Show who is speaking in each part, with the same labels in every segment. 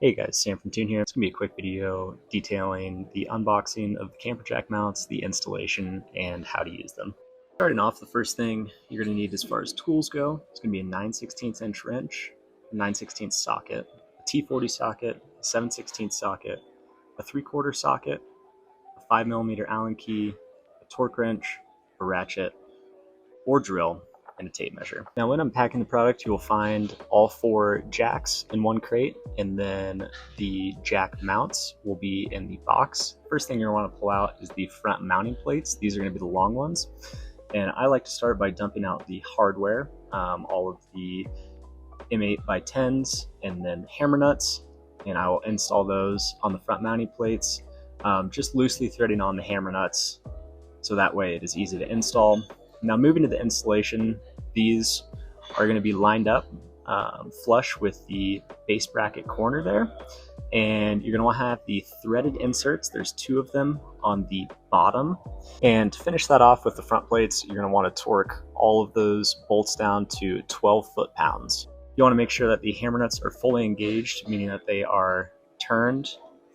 Speaker 1: Hey guys, Sam from Tune here. It's going to be a quick video detailing the unboxing of the camper jack mounts, the installation, and how to use them. Starting off, the first thing you're going to need as far as tools go, it's going to be a 9/16 inch wrench, a 9/16 socket, a T40 socket, a 7/16 socket, a 3/4 socket, a 5mm Allen key, a torque wrench, a ratchet, or drill, and a tape measure. Now when unpacking the product, you will find all 4 jacks in one crate, and then the jack mounts will be in the box. First thing you're going to want to pull out is the front mounting plates. These are going to be the long ones. And I like to start by dumping out the hardware, all of the M8x10s and then hammer nuts, and I will install those on the front mounting plates, just loosely threading on the hammer nuts so that way it is easy to install. Now moving to the installation, these are going to be lined up flush with the base bracket corner there, and you're going to want to have the threaded inserts. There's 2 of them on the bottom, and to finish that off with the front plates, you're going to want to torque all of those bolts down to 12 foot-pounds. You want to make sure that the hammer nuts are fully engaged, meaning that they are turned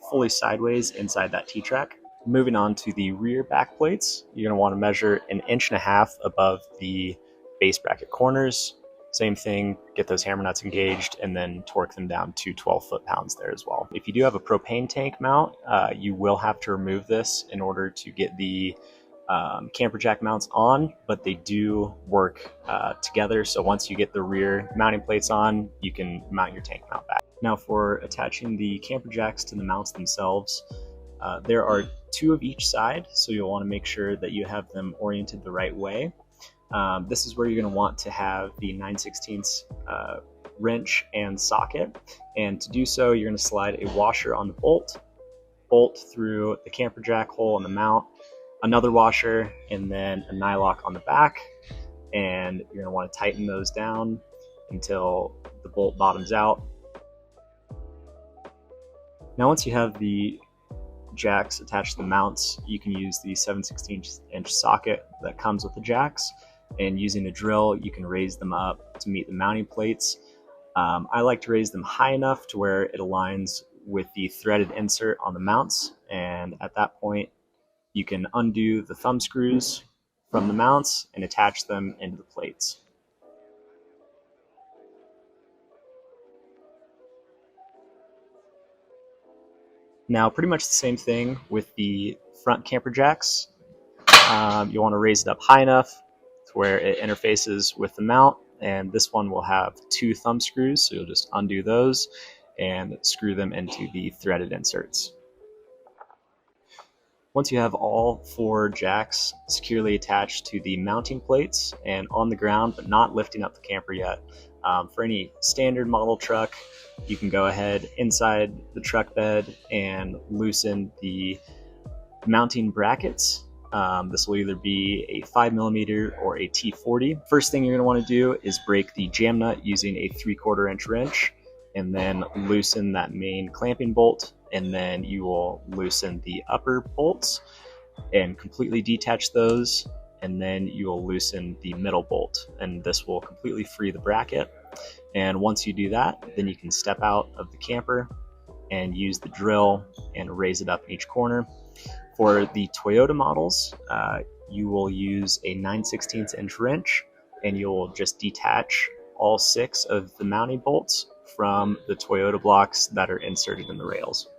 Speaker 1: fully sideways inside that T-track. Moving on to the rear back plates, you're going to want to measure 1.5 inches above the base bracket corners. Same thing, get those hammer nuts engaged and then torque them down to 12 foot-pounds there as well. If you do have a propane tank mount, you will have to remove this in order to get the camper jack mounts on, but they do work together. So once you get the rear mounting plates on, you can mount your tank mount back. Now for attaching the camper jacks to the mounts themselves, there are 2 of each side, so you'll want to make sure that you have them oriented the right way. This is where you're going to want to have the 9/16 wrench and socket, and to do so you're going to slide a washer on the bolt through the camper jack hole in the mount, another washer, and then a nylock on the back, and you're going to want to tighten those down until the bolt bottoms out. Now once you have the jacks attached to the mounts, you can use the 7/16 inch socket that comes with the jacks, and using a drill you can raise them up to meet the mounting plates. I like to raise them high enough to where it aligns with the threaded insert on the mounts, and at that point you can undo the thumb screws from the mounts and attach them into the plates. Now pretty much the same thing with the front camper jacks. You want to raise it up high enough to where it interfaces with the mount, and this one will have 2 thumb screws, so you'll just undo those and screw them into the threaded inserts. Once you have all 4 jacks securely attached to the mounting plates and on the ground but not lifting up the camper yet, for any standard model truck, you can go ahead inside the truck bed and loosen the mounting brackets. This will either be a 5mm or a T40. First thing you're going to want to do is break the jam nut using a 3/4 inch wrench, and then loosen that main clamping bolt, and then you will loosen the upper bolts and completely detach those, and then you will loosen the middle bolt, and this will completely free the bracket. And once you do that, then you can step out of the camper and use the drill and raise it up in each corner. For the Toyota models, you will use a 9/16 inch wrench, and you'll just detach all 6 of the mounting bolts from the Toyota blocks that are inserted in the rails.